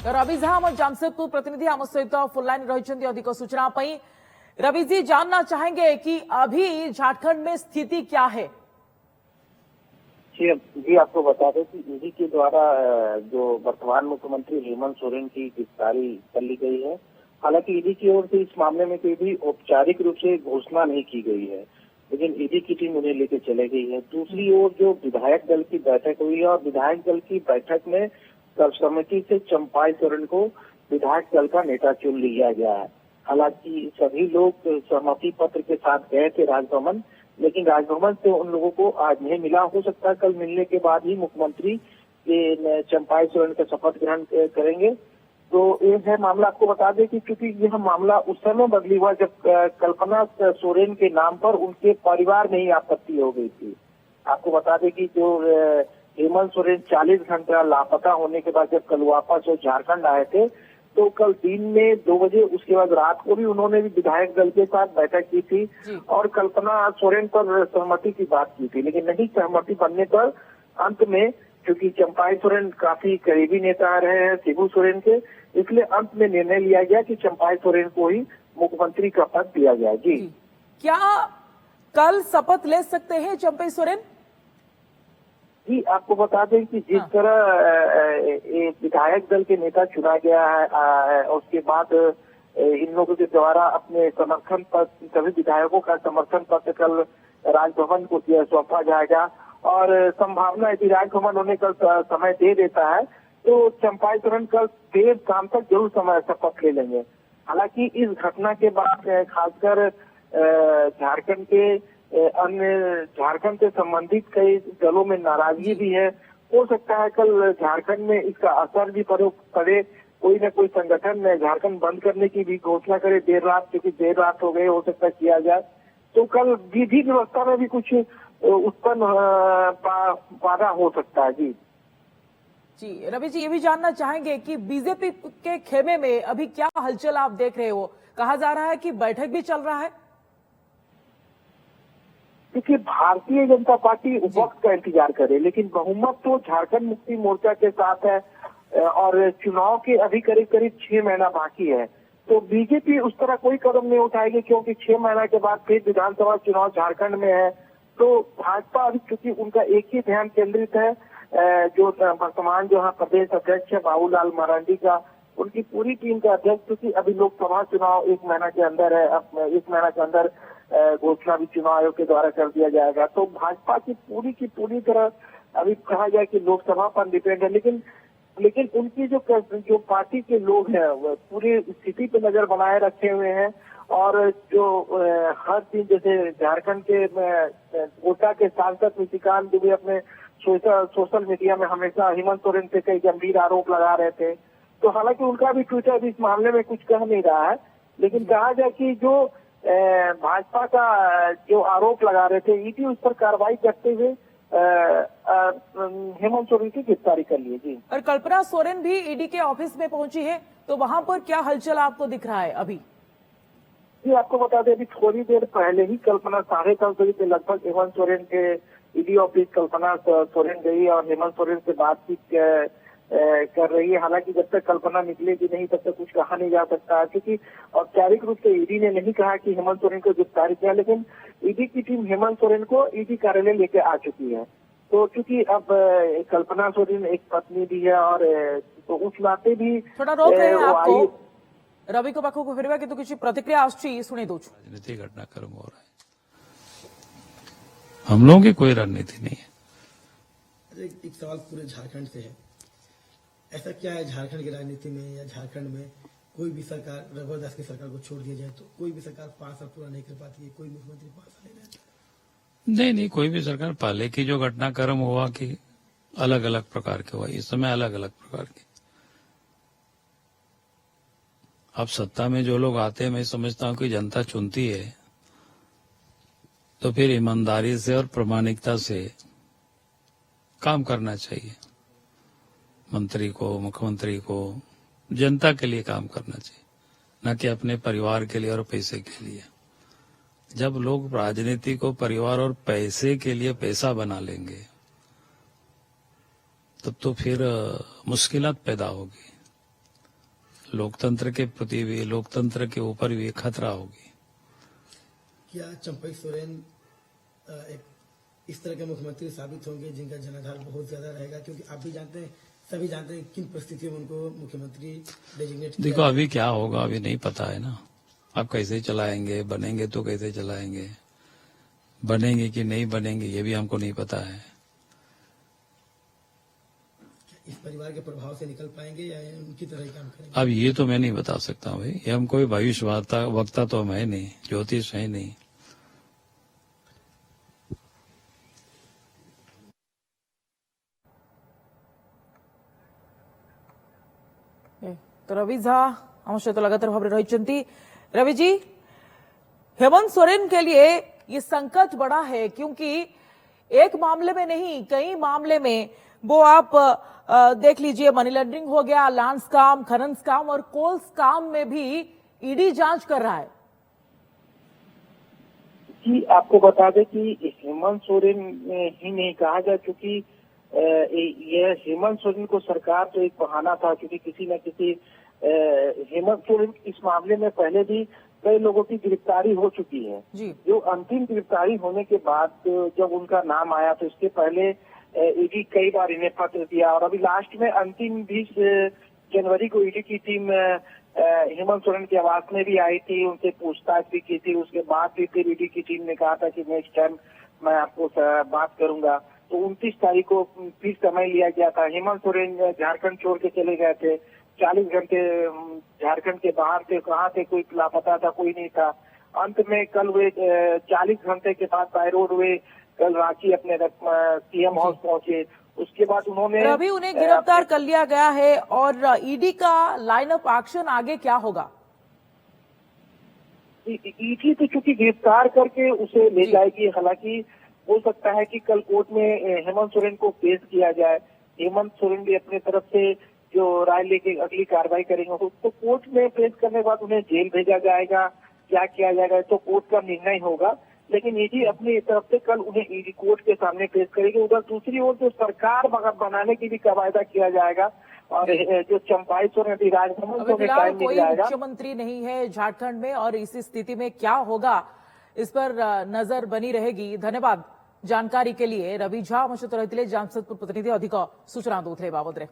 रवि झा आम जामशेदपुर प्रतिनिधि आम सहित फुल लाइन रही अधिक सूचना। रवि जी जानना चाहेंगे कि अभी झारखंड में स्थिति क्या है? जी आपको बता दें कि ईडी के द्वारा जो वर्तमान मुख्यमंत्री हेमंत सोरेन की गिरफ्तारी कर ली गई है। हालांकि ईडी की ओर से इस मामले में कोई भी औपचारिक रूप से घोषणा नहीं की गई है, लेकिन ईडी की टीम उन्हें लेकर चले गई है। दूसरी ओर जो विधायक दल की बैठक हुई है और विधायक दल की बैठक में सर्वसम्मति से चंपाई सोरेन को विधायक दल का नेता चुन लिया गया है। हालांकि सभी लोग सहमति पत्र के साथ गए थे राजभवन, लेकिन राजभवन से उन लोगों को आज नहीं मिला। हो सकता है कल मिलने के बाद ही मुख्यमंत्री चंपाई सोरेन का शपथ ग्रहण करेंगे। तो ये है मामला। आपको बता दें कि चूंकि यह मामला उस समय बदली हुआ जब कल्पना सोरेन के नाम पर उनके परिवार में ही आपत्ति हो गई थी। आपको बता दें कि जो हेमंत सोरेन 40 घंटा लापता होने के बाद जब कल वापस झारखंड आए थे, तो कल दिन में 2 बजे, उसके बाद रात को भी उन्होंने भी विधायक दल के साथ बैठक की थी और कल्पना सोरेन पर सहमति की बात की थी, लेकिन नहीं सहमति बनने पर अंत में, क्योंकि चंपाई सोरेन काफी करीबी नेता रहे हैं शिबू सोरेन के, इसलिए अंत में निर्णय लिया गया कि चंपाई सोरेन को ही मुख्यमंत्री का पद दिया गया। जी क्या कल शपथ ले सकते हैं चंपाई सोरेन? जी आपको बता दें कि जिस तरह विधायक दल के नेता चुना गया है, उसके बाद इन लोगों के द्वारा अपने समर्थन पत्र, सभी विधायकों का समर्थन पत्र कल राजभवन को सौंपा जाएगा और संभावना है कि राजभवन उन्हें कल समय दे देता है तो चंपाई सोरेन कल देर शाम तक जरूर समय शपथ ले लेंगे। हालांकि इस घटना के बाद खासकर झारखंड के अन्य झारखंड से संबंधित कई दलों में नाराजगी भी है। हो सकता है कल झारखंड में इसका असर भी पड़े, कोई न कोई संगठन झारखंड बंद करने की भी घोषणा करे देर रात, क्योंकि देर रात हो गई, हो सकता है किया जाए। तो कल विधि व्यवस्था में भी कुछ उत्पन्न बाधा हो सकता है। जी रवि जी, ये भी जानना चाहेंगे कि बीजेपी के खेमे में अभी क्या हलचल आप देख रहे हो? कहा जा रहा है कि बैठक भी चल रहा है। क्योंकि भारतीय जनता पार्टी वक्त का इंतजार करे, लेकिन बहुमत तो झारखंड मुक्ति मोर्चा के साथ है और चुनाव के अभी करीब 6 महीना बाकी है। तो बीजेपी उस तरह कोई कदम नहीं उठाएगी, क्योंकि 6 महीना के बाद फिर विधानसभा चुनाव झारखंड में है। तो भाजपा अभी चूंकि उनका एक ही ध्यान केंद्रित है, जो वर्तमान जो है प्रदेश अध्यक्ष है बाबूलाल मरांडी का, उनकी पूरी टीम का अध्यक्ष, क्योंकि अभी लोकसभा चुनाव 1 महीना के अंदर है। अब 1 महीना के अंदर घोषणा भी चुनाव आयोग के द्वारा कर दिया जाएगा। तो भाजपा की पूरी तरह अभी कहा जाए कि लोकसभा पर डिपेंड है, लेकिन उनकी जो पार्टी के लोग हैं वो पूरी स्थिति पे नजर बनाए रखे हुए हैं और जो हर दिन जैसे झारखंड के कोटा के सांसद निशिकांत दुबे अपने सोशल मीडिया में हमेशा हेमंत सोरेन पे कई गंभीर आरोप लगा रहे थे। तो हालांकि उनका भी ट्विटर इस मामले में कुछ कह नहीं रहा है, लेकिन कहा जाए कि जो भाजपा का जो आरोप लगा रहे थे, ईडी उस पर कार्रवाई करते हुए हेमंत सोरेन की गिरफ्तारी कर ली। जी और कल्पना सोरेन भी ईडी के ऑफिस में पहुंची है, तो वहां पर क्या हलचल आपको दिख रहा है अभी? जी आपको बता दें अभी थोड़ी देर पहले ही कल्पना 10:30 बजे के लगभग हेमंत सोरेन के ईडी ऑफिस कल्पना सोरेन गई और हेमंत सोरेन से बातचीत कर रही है। हालांकि जब तक कल्पना निकलेगी नहीं तब तक कुछ कहा नहीं जा सकता, क्योंकि औपचारिक रूप से ईडी ने नहीं कहा कि हेमंत सोरेन को गिरफ्तार किया, लेकिन ईडी की टीम हेमंत सोरेन को ईडी कार्यालय लेके आ चुकी है। तो क्योंकि अब कल्पना सोरेन एक पत्नी भी है और तो उस नाते भी थोड़ा रोक रहे हैं आपको रवि को पाखु को फिरवा कि किसी प्रतिक्रिया आसुची सुनी दो। राजनीतिक घटनाक्रम हो रहा है, हम लोगों की कोई रणनीति नहीं है। एक सवाल पूरे झारखंड से है, ऐसा क्या है झारखंड की राजनीति में या झारखंड में कोई भी सरकार, रघुवर दास की सरकार को छोड़ दिया जाए तो कोई भी सरकार 5 साल पूरा नहीं कर पाती है, कोई मुख्यमंत्री 5 साल नहीं रहता? नहीं, कोई भी सरकार, पहले की जो घटनाक्रम हुआ कि अलग अलग प्रकार के हुआ, इस समय अलग अलग प्रकार के। अब सत्ता में जो लोग आते हैं, मैं समझता हूं कि जनता चुनती है तो फिर ईमानदारी से और प्रामाणिकता से काम करना चाहिए। मंत्री को, मुख्यमंत्री को जनता के लिए काम करना चाहिए, न कि अपने परिवार के लिए और पैसे के लिए। जब लोग राजनीति को परिवार और पैसे के लिए पैसा बना लेंगे तब तो फिर मुश्किलात पैदा होगी। लोकतंत्र के प्रति भी, लोकतंत्र के ऊपर भी खतरा होगी। क्या चंपई सोरेन एक इस तरह के मुख्यमंत्री साबित होंगे जिनका जनाधार बहुत ज्यादा रहेगा? क्योंकि आप भी जानते हैं, सभी जानते हैं किन परिस्थितियों में उनको मुख्यमंत्री डेजिग्नेट देखो अभी क्या होगा अभी नहीं पता है ना। आप कैसे चलाएंगे, बनेंगे तो कैसे चलाएंगे, बनेंगे कि नहीं बनेंगे ये भी हमको नहीं पता है। इस परिवार के प्रभाव से निकल पाएंगे या उनकी तरह ही काम करेंगे? अब ये तो मैं नहीं बता सकता भाई, ये हम कोई भविष्य वक्ता तो हम है नहीं, ज्योतिष है नहीं। तो रवि झा आम सहित लगातार भाव रही। रवि जी, हेमंत सोरेन के लिए ये संकट बड़ा है क्योंकि एक मामले में नहीं कई मामले में वो आप देख लीजिए, मनी लॉन्ड्रिंग हो गया, लैंड स्कैम, खनन स्कैम और कोल स्कैम में भी ईडी जांच कर रहा है। जी आपको बता दें कि हेमंत सोरेन ही नहीं कहा जाए, क्योंकि यह हेमंत सोरेन को सरकार तो एक बहाना था, क्योंकि किसी न किसी हेमंत सोरेन इस मामले में पहले भी कई लोगों की गिरफ्तारी हो चुकी है जी। जो अंतिम गिरफ्तारी होने के बाद जब उनका नाम आया तो इसके पहले ईडी कई बार इन्हें पत्र दिया, और अभी लास्ट में अंतिम 20 जनवरी को ईडी की टीम हेमंत सोरेन के आवास में भी आई थी, उनसे पूछताछ भी की थी। उसके बाद भी फिर ईडी की टीम ने कहा था कि नेक्स्ट टाइम मैं आपको बात करूंगा। तो 29 तारीख को फिर समय लिया गया था। हेमंत सोरेन झारखंड छोड़ के चले गए थे, 40 घंटे झारखंड के बाहर थे, कहाँ थे कोई लापता था, कोई नहीं था। अंत में कल वे 40 घंटे के बाद बाय रोड हुए, कल रांची अपने सीएम हाउस पहुंचे। उसके बाद उन्होंने अभी उन्हें गिरफ्तार कर लिया गया है और ईडी का लाइन ऑफ एक्शन आगे क्या होगा? ईडी तो चूंकि गिरफ्तार करके उसे ले जाएगी, हालांकि हो सकता है कि कल कोर्ट में हेमंत सोरेन को पेश किया जाए। हेमंत सोरेन भी अपनी तरफ से जो राय लेके अगली कार्रवाई करेंगे, तो कोर्ट में पेश करने के बाद उन्हें जेल भेजा जाएगा, क्या किया जाएगा तो कोर्ट का निर्णय होगा। लेकिन ईडी अपनी तरफ से कल उन्हें ईडी कोर्ट के सामने पेश करेगी। उधर दूसरी ओर जो सरकार बनाने की भी वायदा किया जाएगा, और जो चंपाई सोरेन राजभवन को टाइम मिल जाएगा। मुख्यमंत्री नहीं है झारखंड में और इसी स्थिति में क्या होगा इस पर नजर बनी रहेगी। धन्यवाद जानकारी के लिए रवि झा, जामशेदपूर प्रतिनिधि अधिक सूचना दूसरे बाबद।